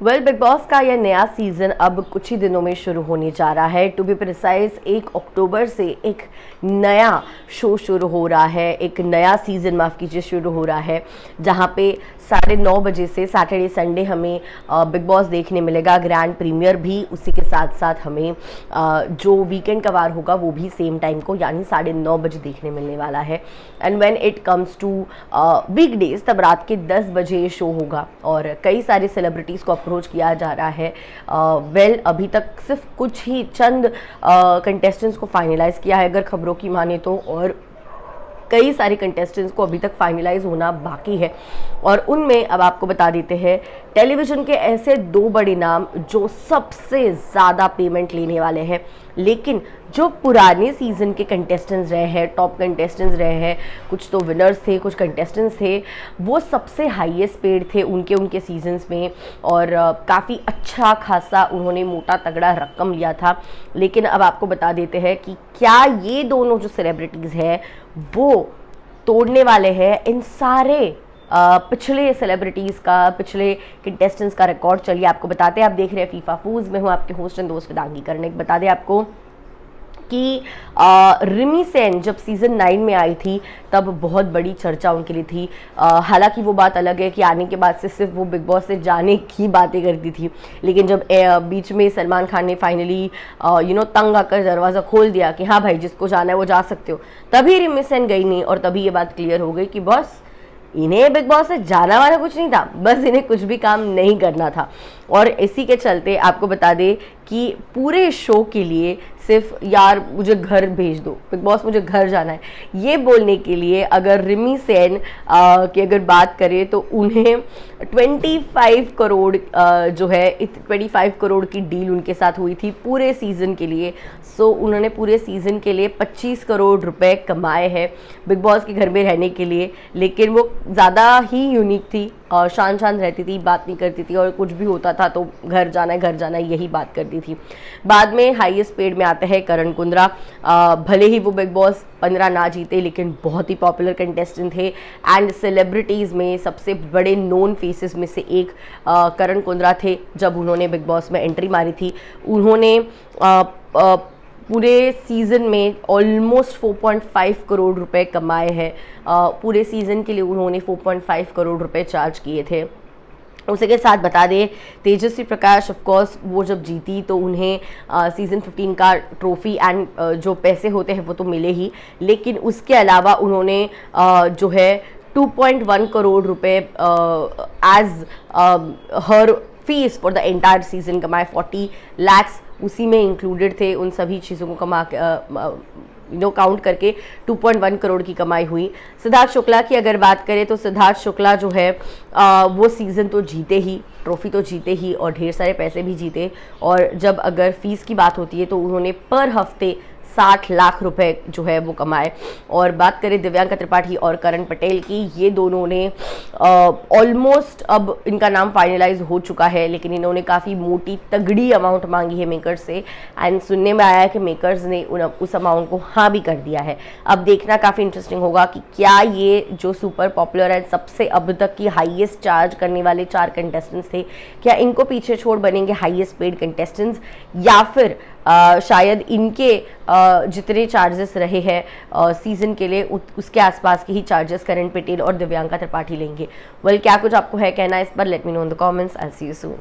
Big boss का यह नया सीजन अब कुछ ही दिनों में शुरू होने जा रहा है। टू बी प्रिसाइज 1 अक्टूबर से एक नया शो शुरू हो रहा है, एक नया सीजन माफ़ कीजिए शुरू हो रहा है, जहां पे 9:30 बजे से सैटरडे संडे हमें बिग बॉस देखने मिलेगा। ग्रैंड प्रीमियर भी उसी के साथ साथ हमें जो वीकेंड का वार होगा वो भी सेम टाइम को यानी 9:30 बजे देखने मिलने वाला है। And when it comes to weekdays तब रात के 10 बजे ये शो होगा और कई सारे सेलिब्रिटीज़ को अप्रोच किया जा रहा है। अभी तक सिर्फ कुछ ही चंद कंटेस्टेंट्स को फाइनलाइज किया है अगर खबरों की माने तो, और कई सारे कंटेस्टेंट्स को अभी तक फाइनलाइज होना बाकी है। और उनमें अब आपको बता देते हैं टेलीविज़न के ऐसे 2 बड़े नाम जो सबसे ज़्यादा पेमेंट लेने वाले हैं, लेकिन जो पुराने सीज़न के कंटेस्टेंट्स रहे हैं, टॉप कंटेस्टेंट्स रहे हैं, कुछ तो विनर्स थे, कुछ कंटेस्टेंट्स थे, वो सबसे हाईएस्ट पेड थे उनके सीजन्स में और काफ़ी अच्छा खासा उन्होंने मोटा तगड़ा रकम लिया था। लेकिन अब आपको बता देते हैं कि क्या ये दोनों जो सेलिब्रिटीज़ हैं वो तोड़ने वाले हैं इन सारे पिछले सेलिब्रिटीज़ का, पिछले कंटेस्टेंट्स का रिकॉर्ड। चलिए आपको बताते हैं। आप देख रहे हैं फीफा फूज में हूँ आपके होस्ट एंड दोस्त विदांगी करने। बता दें आपको कि रिमी सेन जब सीज़न 9 में आई थी तब बहुत बड़ी चर्चा उनके लिए थी। हालांकि वो बात अलग है कि आने के बाद से सिर्फ वो बिग बॉस से जाने की बातें करती थी, लेकिन जब बीच में सलमान खान ने फाइनली तंग आकर दरवाज़ा खोल दिया कि हाँ भाई जिसको जाना है वो जा सकते हो, तभी रिमी सेन गई नहीं और तभी ये बात क्लियर हो गई कि बस इन्हें बिग बॉस से जाना वाला कुछ नहीं था, बस इन्हें कुछ भी काम नहीं करना था। और इसी के चलते आपको बता दें कि पूरे शो के लिए सिर्फ यार मुझे घर भेज दो, बिग बॉस मुझे घर जाना है, ये बोलने के लिए अगर रिमी सेन की अगर बात करें तो उन्हें 25 करोड़ जो है 25 करोड़ की डील उनके साथ हुई थी पूरे सीज़न के लिए। सो उन्होंने पूरे सीज़न के लिए 25 करोड़ रुपए कमाए हैं बिग बॉस के घर में रहने के लिए। लेकिन वो ज़्यादा ही यूनिक थी, शांत रहती थी, बात नहीं करती थी और कुछ भी होता था तो घर जाना है यही बात करती थी। बाद में हाईएस्ट पेड में आते हैं करण कुंद्रा। भले ही वो बिग बॉस 15 ना जीते लेकिन बहुत ही पॉपुलर कंटेस्टेंट थे एंड सेलिब्रिटीज़ में सबसे बड़े नोन फेसेस में से एक करण कुंद्रा थे। जब उन्होंने बिग बॉस में एंट्री मारी थी उन्होंने पूरे सीज़न में ऑलमोस्ट 4.5 करोड़ रुपए कमाए हैं। पूरे सीज़न के लिए उन्होंने 4.5 करोड़ रुपए चार्ज किए थे। उसी के साथ बता दें तेजस्वी प्रकाश ऑफकोर्स वो जब जीती तो उन्हें सीज़न 15 का ट्रॉफी एंड जो पैसे होते हैं वो तो मिले ही, लेकिन उसके अलावा उन्होंने जो है 2.1 करोड़ रुपए as her fees for the entire season कमाए। 40 लाख्स उसी में इंक्लूडेड थे। उन सभी चीज़ों को कमा काउंट करके 2.1 करोड़ की कमाई हुई। सिद्धार्थ शुक्ला की अगर बात करें तो सिद्धार्थ शुक्ला जो है वो सीज़न तो जीते ही, ट्रॉफी तो जीते ही और ढेर सारे पैसे भी जीते। और जब अगर फीस की बात होती है तो उन्होंने पर हफ्ते 60 लाख रुपए जो है वो कमाए। और बात करें दिव्यांका त्रिपाठी और करण पटेल की, ये दोनों ने ऑलमोस्ट अब इनका नाम फाइनलाइज हो चुका है, लेकिन इन्होंने काफ़ी मोटी तगड़ी अमाउंट मांगी है मेकर्स से एंड सुनने में आया है कि मेकर्स ने उस अमाउंट को हाँ भी कर दिया है। अब देखना काफ़ी इंटरेस्टिंग होगा कि क्या ये जो सुपर पॉपुलर है सबसे अब तक की हाईएस्ट चार्ज करने वाले 4 कंटेस्टेंट्स थे, क्या इनको पीछे छोड़ बनेंगे हाईएस्ट पेड कंटेस्टेंट्स, या फिर शायद इनके जितने चार्जेस रहे हैं सीज़न के लिए उसके आसपास के ही चार्जेस करण पटेल और दिव्यांका त्रिपाठी लेंगे। क्या कुछ आपको है कहना इस पर? Let me know in the comments. I see you soon.